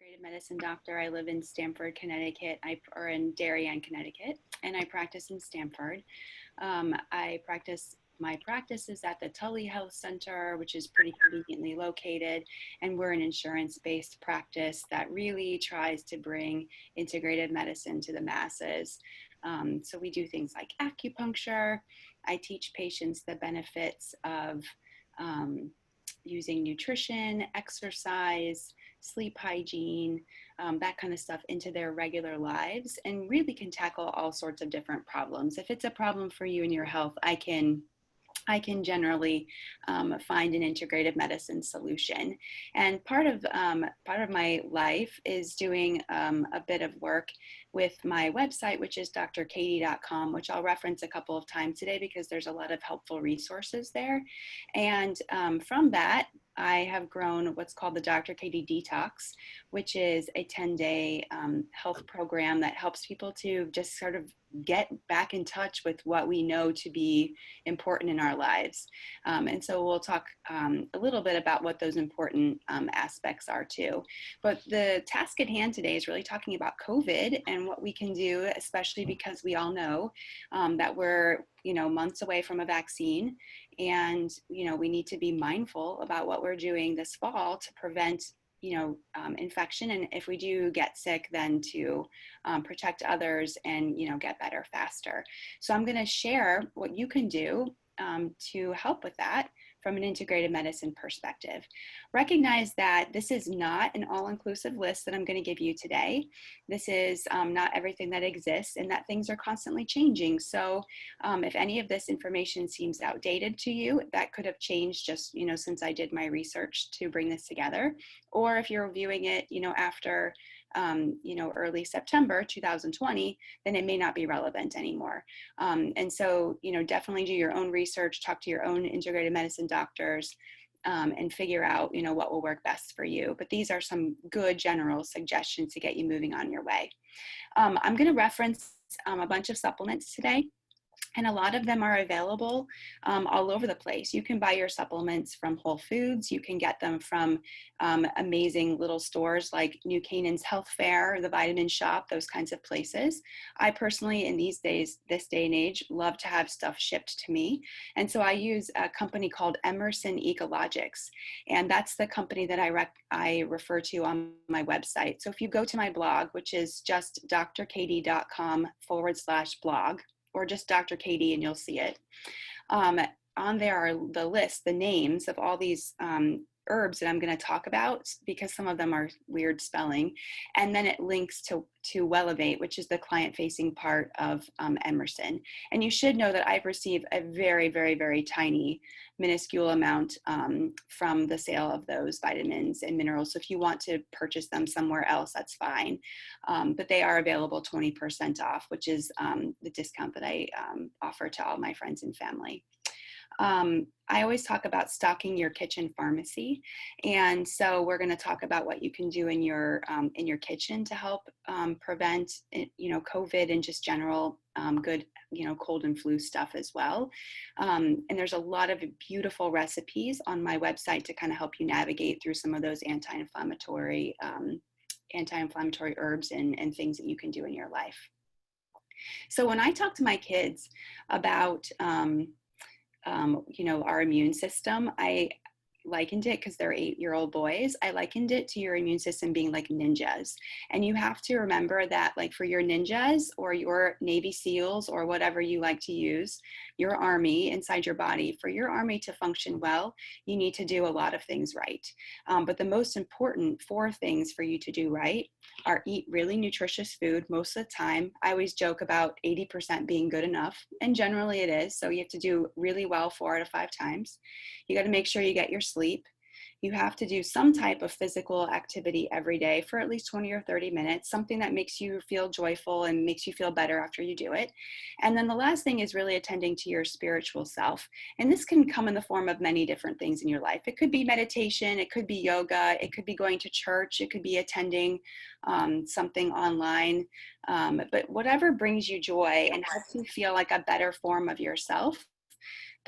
integrative medicine doctor. I live in Stamford, Connecticut, or in Darien, Connecticut, and I practice in Stamford. My practice is at the Tully Health Center, which is pretty conveniently located, and we're an insurance-based practice that really tries to bring integrative medicine to the masses. So we do things like acupuncture. I teach patients the benefits of um, using nutrition, exercise, sleep hygiene, that kind of stuff into their regular lives, and really can tackle all sorts of different problems. If it's a problem for you in your health, I can generally find an integrative medicine solution. And part of my life is doing a bit of work with my website, which is drkatie.com, which I'll reference a couple of times today because there's a lot of helpful resources there. And from that, I have grown what's called the Dr. Katie Detox, which is a 10-day health program that helps people to just sort of get back in touch with what we know to be important in our lives. And so we'll talk a little bit about what those important aspects are too. But the task at hand today is really talking about COVID and what we can do, especially because we all know that we're months away from a vaccine, and we need to be mindful about what we're doing this fall to prevent infection, and if we do get sick, then to protect others and get better faster. So I'm going to share what you can do to help with that from an integrated medicine perspective. Recognize that this is not an all-inclusive list that I'm going to give you today. This is not everything that exists, and that things are constantly changing. So if any of this information seems outdated to you, that could have changed just since I did my research to bring this together. Or if you're viewing it after early September 2020, then it may not be relevant anymore. And so, definitely do your own research, talk to your own integrated medicine doctors, and figure out, what will work best for you. But these are some good general suggestions to get you moving on your way. I'm going to reference a bunch of supplements today. And a lot of them are available all over the place. You can buy your supplements from Whole Foods. You can get them from amazing little stores like New Canaan's Health Fair, the Vitamin Shop, those kinds of places. I personally, in this day and age, love to have stuff shipped to me. And so I use a company called Emerson Ecologics. And that's the company that I refer to on my website. So if you go to my blog, which is just drkatie.com/blog, or just Dr. Katie, and you'll see it. On there are the names of all these herbs that I'm going to talk about, because some of them are weird spelling. And then it links to Wellevate, which is the client-facing part of Emerson. And you should know that I've received a very, very, very tiny, minuscule amount from the sale of those vitamins and minerals. So if you want to purchase them somewhere else, that's fine. But they are available 20% off, which is the discount that I offer to all my friends and family. I always talk about stocking your kitchen pharmacy. And so we're going to talk about what you can do in your kitchen to help prevent, COVID and just general good, cold and flu stuff as well. And there's a lot of beautiful recipes on my website to kind of help you navigate through some of those anti-inflammatory herbs and things that you can do in your life. So when I talk to my kids about our immune system, I likened it, because they're 8-year-old boys, I likened it to your immune system being like ninjas. And you have to remember that, like, for your ninjas or your Navy SEALs or whatever you like to use, your army inside your body, for your army to function well, you need to do a lot of things right. But the most important 4 things for you to do right are eat really nutritious food most of the time. I always joke about 80% being good enough, and generally it is. So you have to do really well 4 out of 5 times. You got to make sure you get your sleep. You have to do some type of physical activity every day for at least 20 or 30 minutes, something that makes you feel joyful and makes you feel better after you do it. And then the last thing is really attending to your spiritual self. And this can come in the form of many different things in your life. It could be meditation, it could be yoga, it could be going to church, it could be attending something online. But whatever brings you joy and helps you feel like a better form of yourself,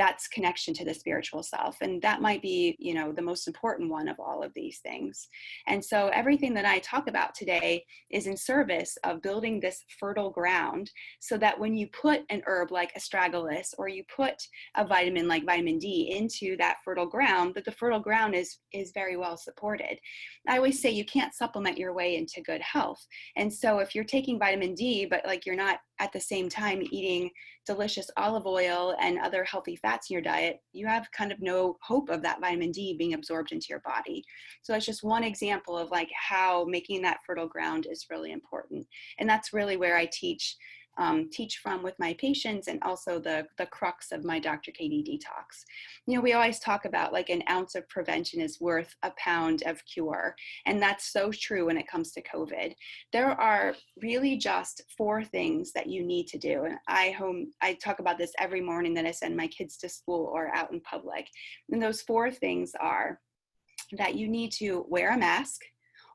that's connection to the spiritual self. And that might be, the most important one of all of these things. And so everything that I talk about today is in service of building this fertile ground, so that when you put an herb like astragalus, or you put a vitamin like vitamin D into that fertile ground, that the fertile ground is very well supported. I always say you can't supplement your way into good health. And so if you're taking vitamin D, but like you're not at the same time eating delicious olive oil and other healthy fats in your diet, you have kind of no hope of that vitamin D being absorbed into your body. So that's just one example of like how making that fertile ground is really important. And that's really where I teach from with my patients, and also the crux of my Dr. Katie Detox. We always talk about like an ounce of prevention is worth a pound of cure. And that's so true when it comes to COVID. There are really just 4 things that you need to do. And I talk about this every morning that I send my kids to school or out in public. And those 4 things are that you need to wear a mask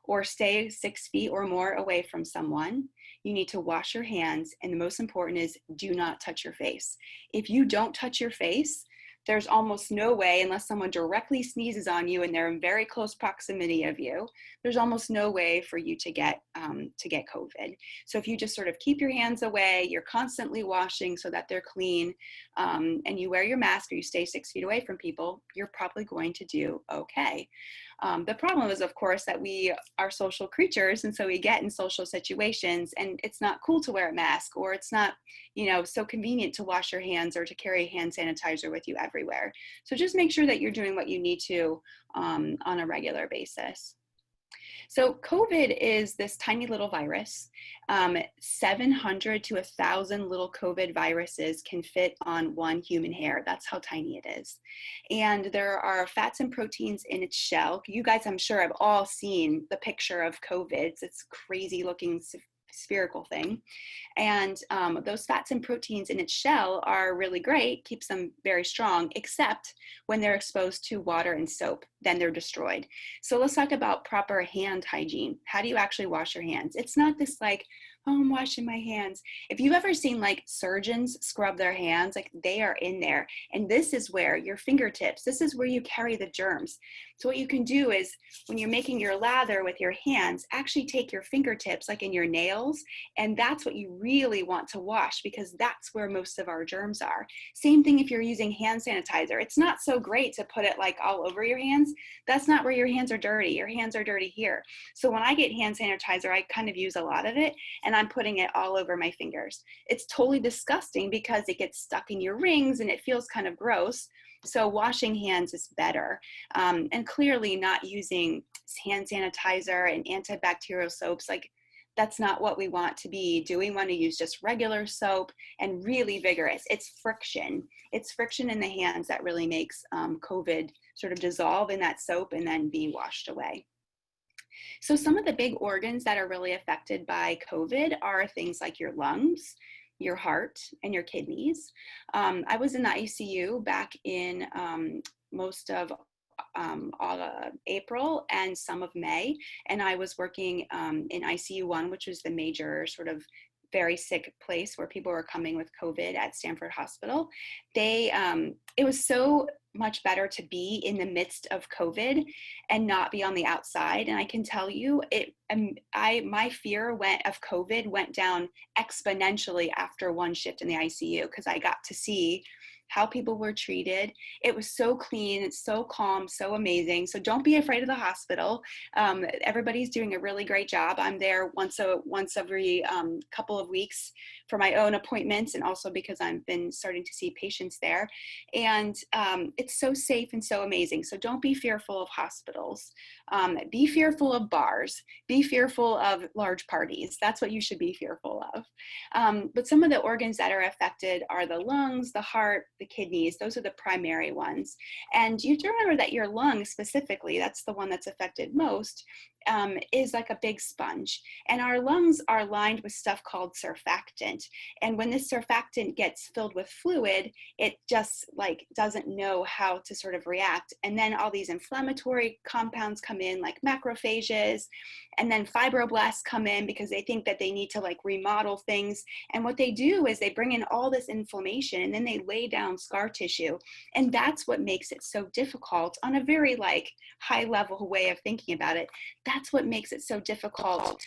or stay 6 feet or more away from someone. You need to wash your hands. And the most important is, do not touch your face. If you don't touch your face, there's almost no way, unless someone directly sneezes on you and they're in very close proximity of you, there's almost no way for you to get COVID. So if you just sort of keep your hands away, you're constantly washing so that they're clean, and you wear your mask or you stay 6 feet away from people, you're probably going to do okay. The problem is, of course, that we are social creatures, and so we get in social situations and it's not cool to wear a mask, or it's not, so convenient to wash your hands or to carry hand sanitizer with you everywhere. So just make sure that you're doing what you need to on a regular basis. So COVID is this tiny little virus. 700 to 1,000 little COVID viruses can fit on one human hair. That's how tiny it is. And there are fats and proteins in its shell. You guys, I'm sure, have all seen the picture of COVID. It's this crazy looking spherical thing. And those fats and proteins in its shell are really great, keeps them very strong, except when they're exposed to water and soap, then they're destroyed. So let's talk about proper hand hygiene. How do you actually wash your hands? It's not this like, oh, I'm washing my hands. If you've ever seen like surgeons scrub their hands, like they are in there. And this is where your fingertips, this is where you carry the germs. So what you can do is, when you're making your lather with your hands, actually take your fingertips, like in your nails, and that's what you really want to wash, because that's where most of our germs are. Same thing if you're using hand sanitizer. It's not so great to put it like all over your hands. That's not where your hands are dirty. Your hands are dirty here. So when I get hand sanitizer, I kind of use a lot of it, and I'm putting it all over my fingers. It's totally disgusting because it gets stuck in your rings and it feels kind of gross. So washing hands is better. And clearly not using hand sanitizer and antibacterial soaps, like that's not what we want to be doing. We want to use just regular soap and really vigorous. It's friction. It's friction in the hands that really makes COVID sort of dissolve in that soap and then be washed away. So some of the big organs that are really affected by COVID are things like your lungs, your heart, and your kidneys. I was in the ICU back in most of April and some of May, and I was working in ICU 1, which was the major sort of very sick place where people were coming with COVID at Stanford Hospital. It was so much better to be in the midst of COVID and not be on the outside. And I can tell you, my fear of COVID went down exponentially after one shift in the ICU, because I got to see how people were treated. It was so clean, so calm, so amazing. So don't be afraid of the hospital. Everybody's doing a really great job. I'm there once every couple of weeks for my own appointments, and also because I've been starting to see patients there. And it's so safe and so amazing. So don't be fearful of hospitals. Be fearful of bars. Be fearful of large parties. That's what you should be fearful of. But some of the organs that are affected are the lungs, the heart, the kidneys. Those are the primary ones. And you have to remember that your lungs specifically, that's the one that's affected most, is like a big sponge. And our lungs are lined with stuff called surfactant. surfactant. And when this surfactant gets filled with fluid, it just like doesn't know how to sort of react. And then all these inflammatory compounds come in, like macrophages, and then fibroblasts come in because they think that they need to like remodel things. And what they do is they bring in all this inflammation and then they lay down scar tissue. And that's what makes it so difficult on a very like high level way of thinking about it. That's what makes it so difficult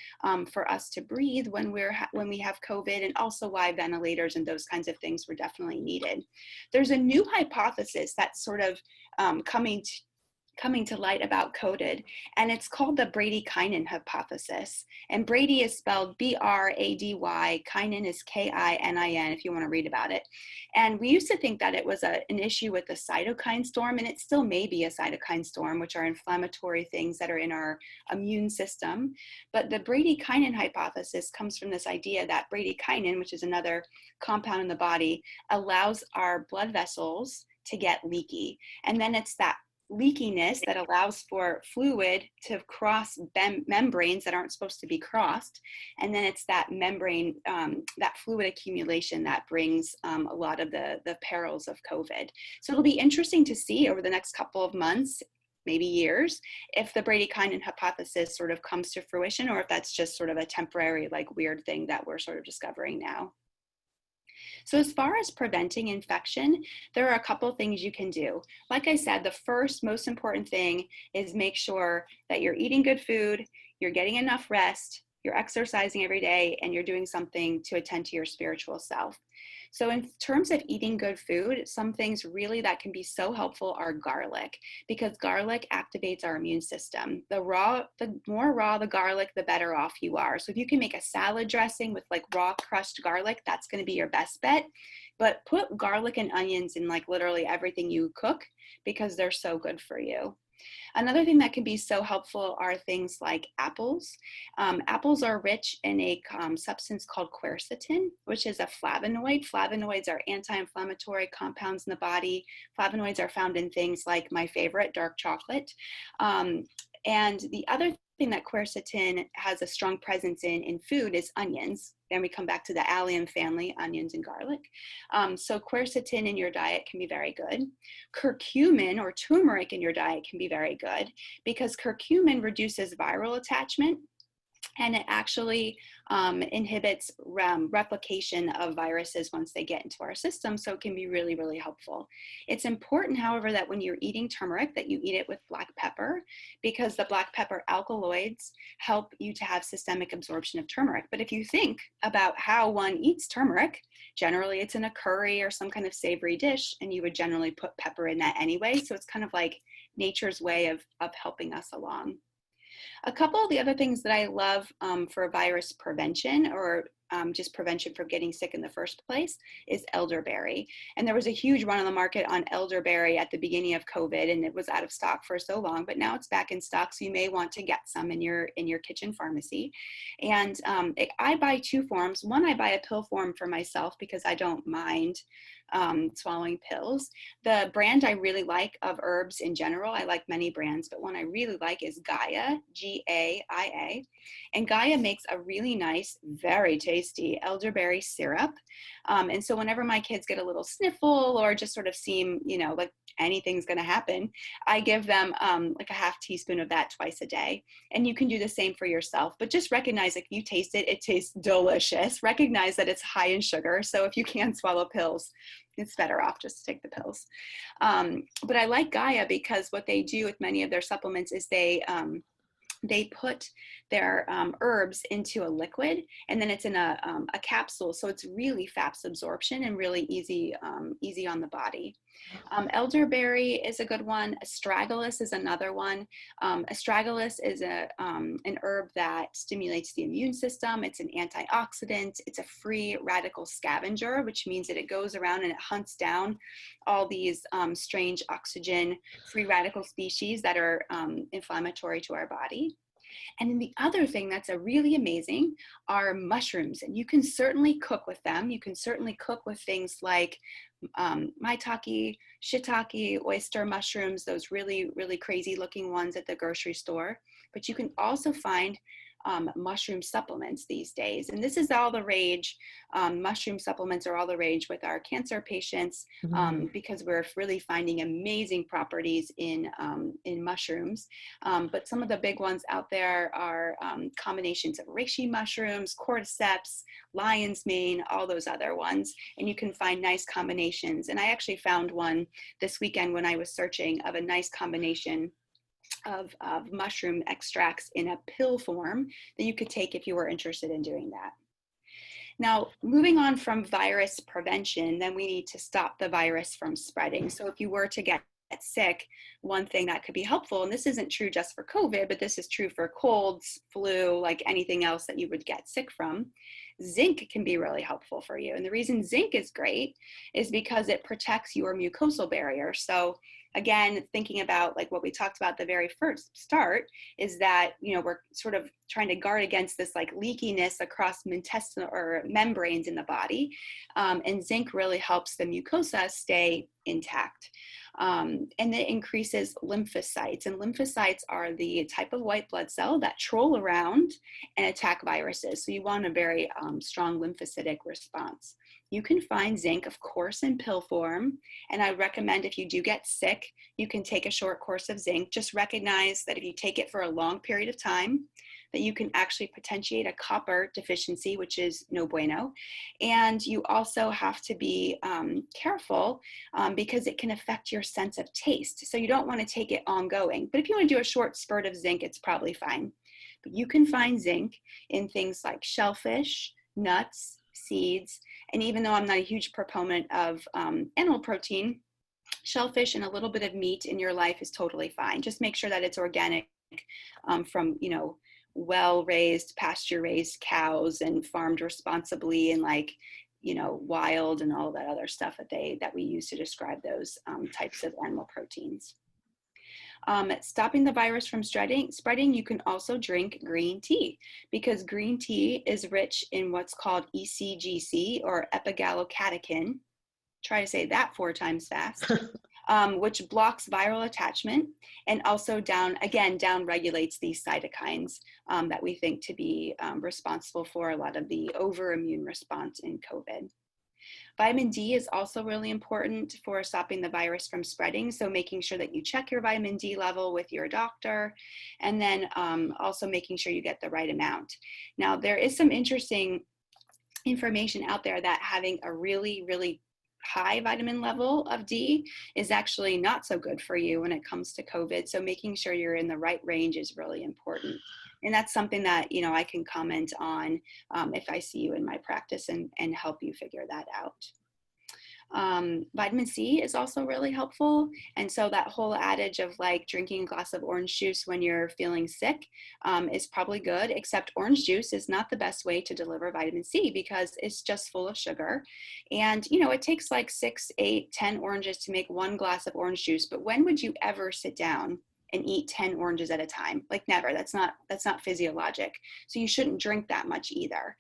for us to breathe when we have COVID, and also why ventilators and those kinds of things were definitely needed. There's a new hypothesis that's sort of coming to light about COVID, and it's called the Brady-Kinin hypothesis. And Brady is spelled B-R-A-D-Y, Kinin is K-I-N-I-N, if you want to read about it. And we used to think that it was an issue with the cytokine storm, and it still may be a cytokine storm, which are inflammatory things that are in our immune system. But the Brady-Kinin hypothesis comes from this idea that Brady-Kinin, which is another compound in the body, allows our blood vessels to get leaky. And then it's that leakiness that allows for fluid to cross membranes that aren't supposed to be crossed. And then it's that membrane, that fluid accumulation that brings a lot of the perils of COVID. So it'll be interesting to see over the next couple of months, maybe years, if the Brady-Kinin hypothesis sort of comes to fruition, or if that's just sort of a temporary, like weird thing that we're sort of discovering now. So as far as preventing infection, there are a couple of things you can do. Like I said, the first most important thing is make sure that you're eating good food, you're getting enough rest, you're exercising every day, and you're doing something to attend to your spiritual self. So in terms of eating good food, some things really that can be so helpful are garlic, because garlic activates our immune system. The more raw the garlic, the better off you are. So if you can make a salad dressing with like raw crushed garlic, that's going to be your best bet. But put garlic and onions in like literally everything you cook, because they're so good for you. Another thing that can be so helpful are things like apples. Apples are rich in a substance called quercetin, which is a flavonoid. Flavonoids are anti-inflammatory compounds in the body. Flavonoids are found in things like my favorite, dark chocolate. And the other thing that quercetin has a strong presence in food is onions. Then we come back to the allium family, onions and garlic. So quercetin in your diet can be very good. Curcumin or turmeric in your diet can be very good, because curcumin reduces viral attachment, and it actually inhibits replication of viruses once they get into our system, so it can be really, really helpful. It's important, however, that when you're eating turmeric, that you eat it with black pepper, because the black pepper alkaloids help you to have systemic absorption of turmeric. But if you think about how one eats turmeric, generally it's in a curry or some kind of savory dish, and you would generally put pepper in that anyway, so it's kind of like nature's way of helping us along. A couple of the other things that I love for virus prevention, or just prevention from getting sick in the first place, is elderberry. And there was a huge run on the market on elderberry at the beginning of COVID, and it was out of stock for so long, but now it's back in stock, so you may want to get some in your kitchen pharmacy. And I buy two forms. One, I buy a pill form for myself because I don't mind swallowing pills. The brand I really like of herbs in general, I like many brands, but one I really like is Gaia, G-A-I-A. And Gaia makes a really nice, very tasty elderberry syrup. And so whenever my kids get a little sniffle or just sort of seem, like anything's going to happen, I give them like a half teaspoon of that twice a day. And you can do the same for yourself, but just recognize if you taste it, it tastes delicious. Recognize that it's high in sugar. So if you can't swallow pills, it's better off just to take the pills. But I like Gaia because what they do with many of their supplements is they put their herbs into a liquid, and then it's in a capsule. So it's really fast absorption and really easy on the body. Elderberry is a good one. Astragalus is another one. Astragalus is an herb that stimulates the immune system. It's an antioxidant. It's a free radical scavenger, which means that it goes around and it hunts down all these strange oxygen free radical species that are inflammatory to our body. And then the other thing that's a really amazing are mushrooms, and you can certainly cook with them. You can certainly cook with things like maitake, shiitake, oyster mushrooms, those really, really crazy looking ones at the grocery store. But you can also find mushroom supplements these days. And this is all the rage. Mushroom supplements are all the rage with our cancer patients because we're really finding amazing properties in mushrooms. But some of the big ones out there are combinations of reishi mushrooms, cordyceps, lion's mane, all those other ones. And you can find nice combinations. And I actually found one this weekend when I was searching of a nice combination of mushroom extracts in a pill form that you could take if you were interested in doing that. Now, moving on from virus prevention, then we need to stop the virus from spreading. So if you were to get sick, one thing that could be helpful, and this isn't true just for COVID, but this is true for colds, flu, like anything else that you would get sick from, zinc can be really helpful for you. And the reason zinc is great is because it protects your mucosal barrier. So again, thinking about like what we talked about at the very first start is that, you know, we're sort of trying to guard against this like leakiness across intestinal or membranes in the body. And zinc really helps the mucosa stay intact. And it increases lymphocytes. And lymphocytes are the type of white blood cell that troll around and attack viruses. So you want a very strong lymphocytic response. You can find zinc, of course, in pill form. And I recommend if you do get sick, you can take a short course of zinc. Just recognize that if you take it for a long period of time, that you can actually potentiate a copper deficiency, which is no bueno. And you also have to be careful because it can affect your sense of taste. So you don't want to take it ongoing. But if you want to do a short spurt of zinc, it's probably fine. But you can find zinc in things like shellfish, nuts, seeds, and even though I'm not a huge proponent of animal protein, shellfish and a little bit of meat in your life is totally fine. Just make sure that it's organic from, you know, well-raised, pasture-raised cows and farmed responsibly and like, you know, wild and all that other stuff that we use to describe those types of animal proteins. Stopping the virus from spreading, you can also drink green tea because green tea is rich in what's called ECGC or epigallocatechin. Try to say that 4 times fast. Which blocks viral attachment and also down regulates these cytokines that we think to be responsible for a lot of the overimmune response in COVID. Vitamin D is also really important for stopping the virus from spreading. So making sure that you check your vitamin D level with your doctor and then also making sure you get the right amount. Now, there is some interesting information out there that having a really, really high vitamin level of D is actually not so good for you when it comes to COVID. So making sure you're in the right range is really important. And that's something that, you know, I can comment on if I see you in my practice and help you figure that out. Vitamin C is also really helpful. And so that whole adage of like drinking a glass of orange juice when you're feeling sick is probably good, except orange juice is not the best way to deliver vitamin C because it's just full of sugar. And, you know, it takes like 6, 8, 10 oranges to make 1 glass of orange juice. But when would you ever sit down and eat 10 oranges at a time? Like never. That's not physiologic. So you shouldn't drink that much either.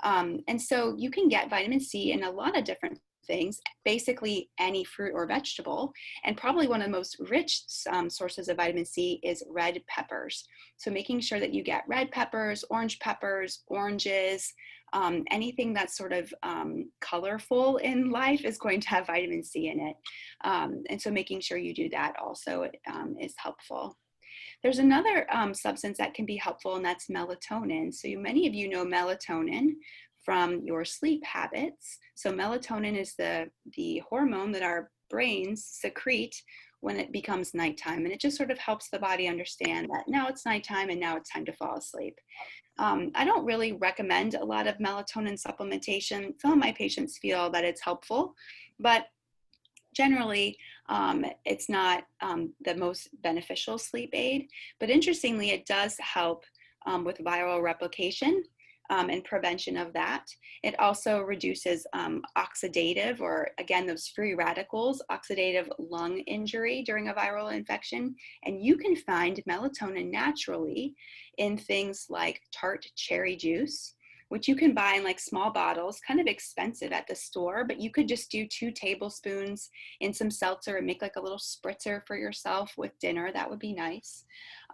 And so you can get vitamin C in a lot of different things, basically any fruit or vegetable. And probably one of the most rich sources of vitamin C is red peppers. So making sure that you get red peppers, oranges, anything that's sort of colorful in life is going to have vitamin C in it. And so making sure you do that also is helpful. There's another substance that can be helpful, and that's melatonin. So many of you know melatonin from your sleep habits. So melatonin is the hormone that our brains secrete when it becomes nighttime. And it just sort of helps the body understand that now it's nighttime and now it's time to fall asleep. I don't really recommend a lot of melatonin supplementation. Some of my patients feel that it's helpful, but generally, it's not the most beneficial sleep aid. But interestingly, it does help with viral replication and prevention of that. It also reduces oxidative, or again, those free radicals, oxidative lung injury during a viral infection. And you can find melatonin naturally in things like tart cherry juice, which you can buy in like small bottles, kind of expensive at the store, but you could just do 2 tablespoons in some seltzer and make like a little spritzer for yourself with dinner. That would be nice.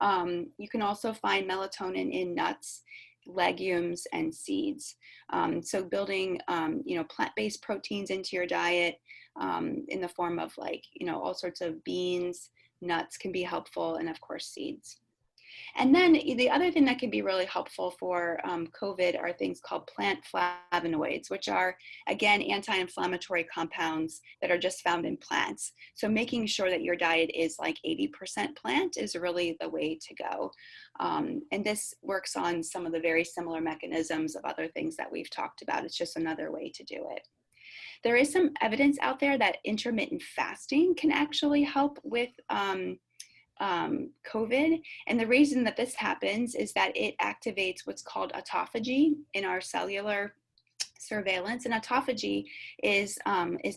You can also find melatonin in nuts, legumes, and seeds. So building, plant-based proteins into your diet in the form of like, all sorts of beans, nuts can be helpful, and of course seeds. And then the other thing that can be really helpful for COVID are things called plant flavonoids, which are, again, anti-inflammatory compounds that are just found in plants. So making sure that your diet is like 80% plant is really the way to go. And this works on some of the very similar mechanisms of other things that we've talked about. It's just another way to do it. There is some evidence out there that intermittent fasting can actually help with COVID. And the reason that this happens is that it activates what's called autophagy in our cellular surveillance. And autophagy is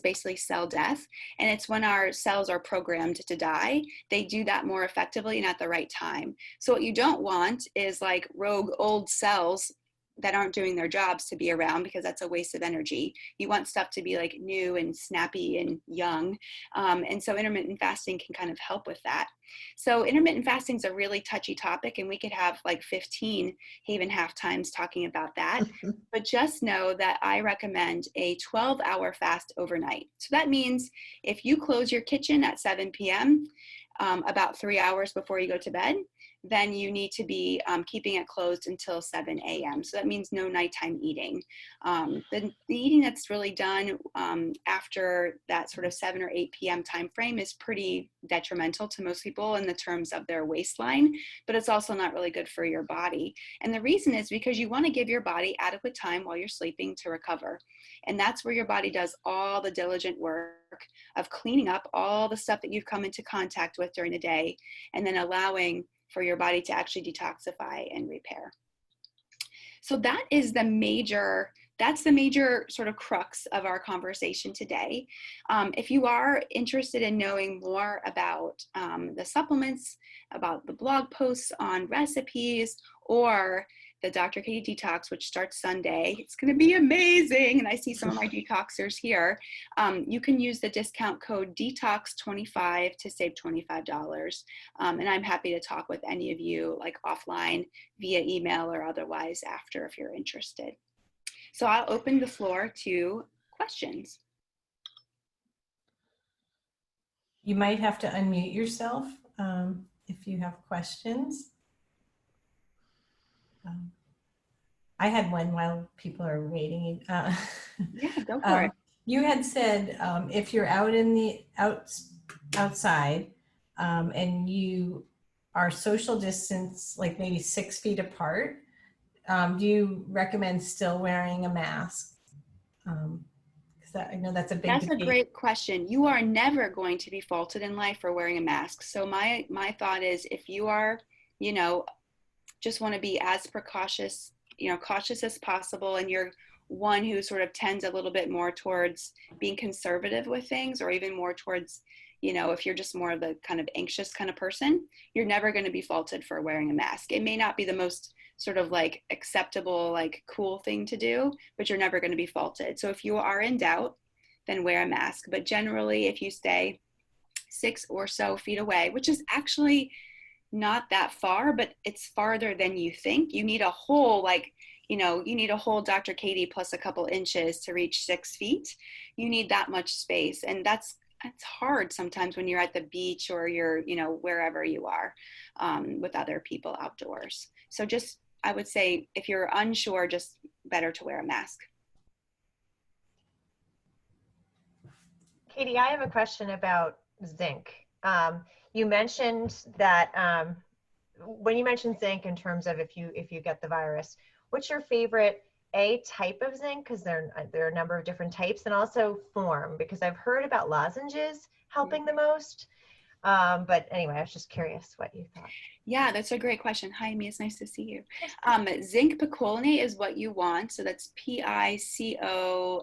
basically cell death. And it's when our cells are programmed to die, they do that more effectively and at the right time. So what you don't want is like rogue old cells that aren't doing their jobs to be around, because that's a waste of energy. You want stuff to be like new and snappy and young. And so intermittent fasting can kind of help with that. So intermittent fasting is a really touchy topic, and we could have like 15 Haven Half Times talking about that. But just know that I recommend a 12-hour fast overnight. So that means if you close your kitchen at 7 p.m., about 3 hours before you go to bed, then you need to be keeping it closed until 7 a.m. So that means no nighttime eating. The eating that's really done after that sort of 7 or 8 p.m. time frame is pretty detrimental to most people in the terms of their waistline, but it's also not really good for your body. And the reason is because you want to give your body adequate time while you're sleeping to recover. And that's where your body does all the diligent work of cleaning up all the stuff that you've come into contact with during the day, and then allowing for your body to actually detoxify and repair. So that's the major sort of crux of our conversation today. If you are interested in knowing more about the supplements, about the blog posts on recipes, or the Dr. Katie Detox, which starts Sunday. It's going to be amazing. And I see some of my detoxers here. You can use the discount code DETOX25 to save $25. And I'm happy to talk with any of you like offline via email or otherwise after if you're interested. So I'll open the floor to questions. You might have to unmute yourself if you have questions. I had one while people are waiting. Yeah, go for it. You had said if you're out in the outside and you are social distance, like maybe 6 feet apart, do you recommend still wearing a mask? I know that's a big debate. That's a great question. You are never going to be faulted in life for wearing a mask. So my thought is, if you are, just want to be as cautious as possible, and you're one who sort of tends a little bit more towards being conservative with things, or even more towards, if you're just more of the kind of anxious kind of person, you're never going to be faulted for wearing a mask. It may not be the most sort of like acceptable, like cool thing to do, but you're never going to be faulted. So if you are in doubt, then wear a mask. But generally, if you stay 6 or so feet away, which is actually not that far, but it's farther than you think. You need a whole you need a whole Dr. Katie plus a couple inches to reach 6 feet. You need that much space. And it's hard sometimes when you're at the beach or you're, wherever you are with other people outdoors. So I would say if you're unsure, just better to wear a mask. Katie, I have a question about zinc. You mentioned that when you mentioned zinc in terms of if you get the virus, what's your favorite type of zinc? Because there are a number of different types, and also form, because I've heard about lozenges helping the most. But anyway, I was just curious what you thought. Yeah, that's a great question. Hi, Amy, it's nice to see you. Zinc picolinate is what you want. So that's PICOLINATE.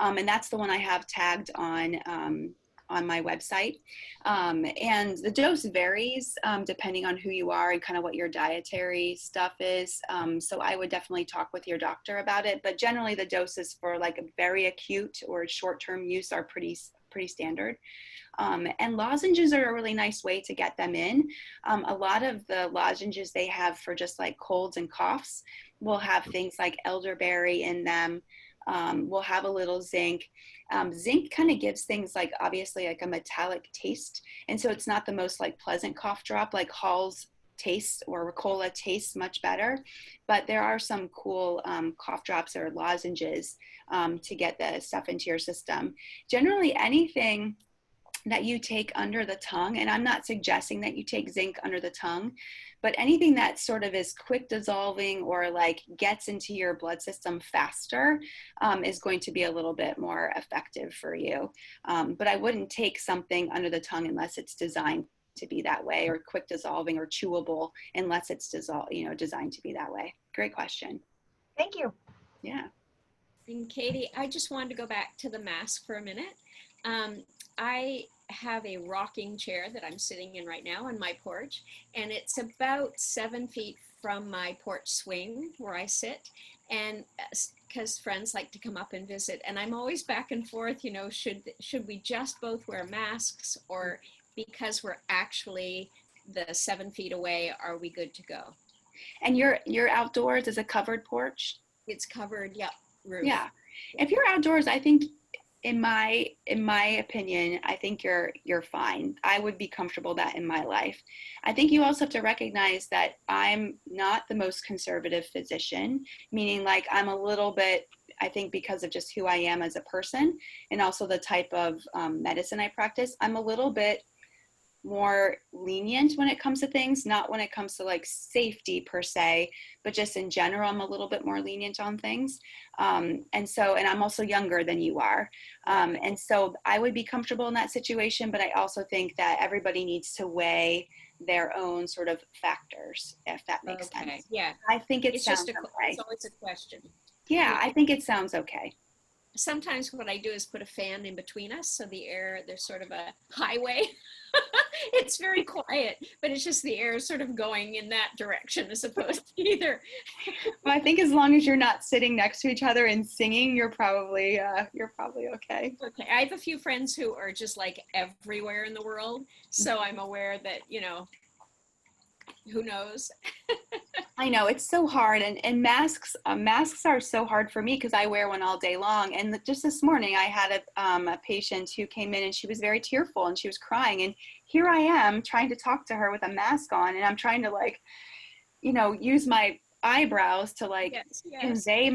And that's the one I have tagged on on my website. And the dose varies depending on who you are and kind of what your dietary stuff is. So I would definitely talk with your doctor about it. But generally, the doses for like a very acute or short-term use are pretty standard. And lozenges are a really nice way to get them in. A lot of the lozenges they have for just like colds and coughs will have things like elderberry in them. We'll have a little zinc. Zinc kind of gives things like obviously like a metallic taste. And so it's not the most like pleasant cough drop like Hall's tastes or Ricola tastes much better. But there are some cool cough drops or lozenges to get the stuff into your system. Generally anything that you take under the tongue, and I'm not suggesting that you take zinc under the tongue, but anything that sort of is quick dissolving or like gets into your blood system faster is going to be a little bit more effective for you. But I wouldn't take something under the tongue unless it's designed to be that way, or quick dissolving or chewable unless it's designed to be that way. Great question. Thank you. Yeah. And Katie, I just wanted to go back to the mask for a minute. I have a rocking chair that I'm sitting in right now on my porch, and it's about 7 feet from my porch swing where I sit. And because friends like to come up and visit, and I'm always back and forth, should we just both wear masks, or because we're actually the 7 feet away, are we good to go? And you're outdoors as a covered porch? It's covered, yep, roof. Yeah. If you're outdoors, I think in my opinion, I think you're fine. I would be comfortable that in my life. I think you also have to recognize that I'm not the most conservative physician, meaning like I'm a little bit, I think because of just who I am as a person and also the type of medicine I practice, I'm a little bit more lenient when it comes to things, not when it comes to like safety per se, but just in general, I'm a little bit more lenient on things. And I'm also younger than you are. And so I would be comfortable in that situation, but I also think that everybody needs to weigh their own sort of factors, if that makes sense. Yeah. I think It's sounds just okay. It's always a question. Yeah, I think it sounds okay. Sometimes what I do is put a fan in between us, so there's sort of a highway. It's very quiet, but it's just the air is sort of going in that direction as opposed to either. Well, I think as long as you're not sitting next to each other and singing, you're probably okay. Okay, I have a few friends who are just like everywhere in the world, so I'm aware that, who knows? I know it's so hard, and masks are so hard for me because I wear one all day long. And just this morning, I had a patient who came in and she was very tearful and she was crying. And here I am trying to talk to her with a mask on, and I'm trying to use my eyebrows to convey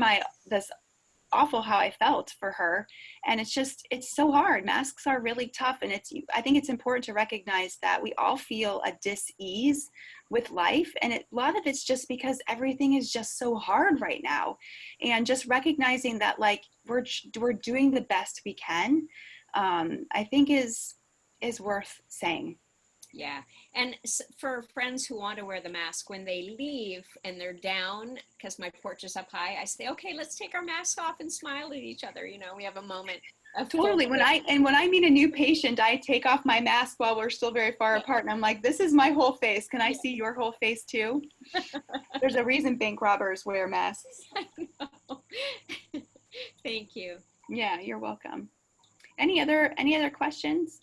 this awful how I felt for her. And it's so hard. Masks are really tough, and I think it's important to recognize that we all feel a dis-ease with life, and a lot of it's just because everything is just so hard right now, and just recognizing that like we're doing the best we can, I think is worth saying. Yeah. And for friends who want to wear the mask, when they leave and they're down, because my porch is up high, I say, okay, let's take our masks off and smile at each other. We have a moment of Totally. When I meet a new patient, I take off my mask while we're still very far apart. And I'm like, this is my whole face. Can I see your whole face too? There's a reason bank robbers wear masks. I know. Thank you. Yeah, you're welcome. Any other questions?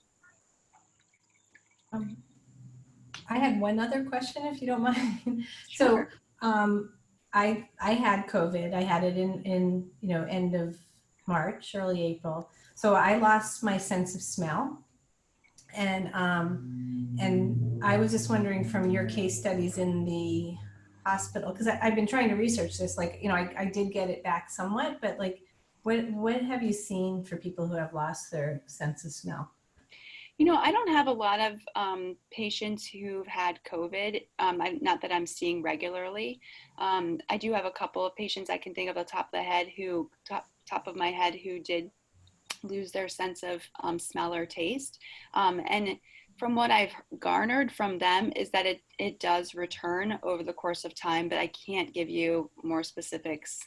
I had one other question, if you don't mind. Sure. So, I had COVID. I had it in end of March, early April. So I lost my sense of smell, and I was just wondering from your case studies in the hospital, because I've been trying to research this. I did get it back somewhat, but what have you seen for people who have lost their sense of smell? I don't have a lot of patients who've had COVID, not that I'm seeing regularly. I do have a couple of patients I can think of off the top of my head who did lose their sense of smell or taste. And from what I've garnered from them is that it does return over the course of time, but I can't give you more specifics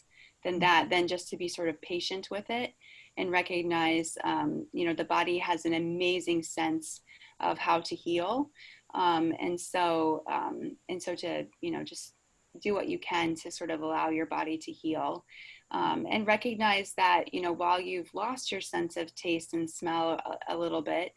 than that, than just to be sort of patient with it and recognize, the body has an amazing sense of how to heal. And so to, just do what you can to sort of allow your body to heal. And recognize that, while you've lost your sense of taste and smell a little bit,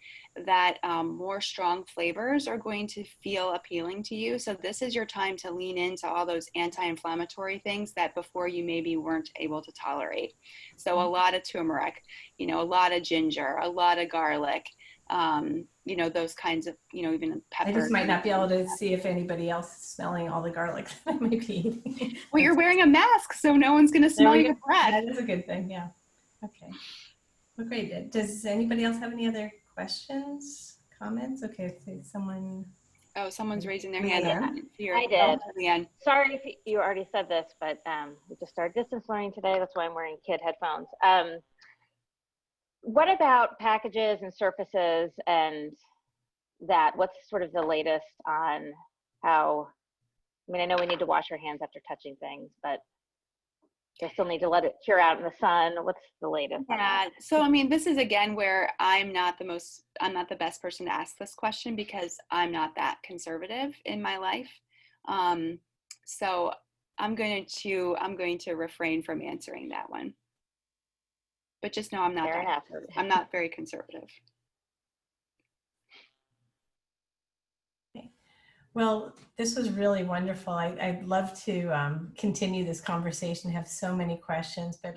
that more strong flavors are going to feel appealing to you. So this is your time to lean into all those anti-inflammatory things that before you maybe weren't able to tolerate. So a lot of turmeric, a lot of ginger, a lot of garlic, those kinds of, even pepper. I just might not be able to see if anybody else is smelling all the garlic that I might be eating. Well, you're wearing a mask, so no one's going to smell your breath. That is a good thing. Yeah. Okay. Well, great. Does anybody else have any other questions, comments? Okay. So someone. Oh, someone's raising their hand. I did. Leanne. Sorry if you already said this, but we just started distance learning today. That's why I'm wearing kid headphones. What about packages and surfaces and that? What's sort of the latest on how, I know we need to wash our hands after touching things, but they still need to let it cure out in the sun. What's the latest? Yeah. So, this is again where I'm not the best person to ask this question because I'm not that conservative in my life. So I'm going to refrain from answering that one. But just know I'm not very conservative. Okay. Well, this was really wonderful. I'd love to continue this conversation, have so many questions, but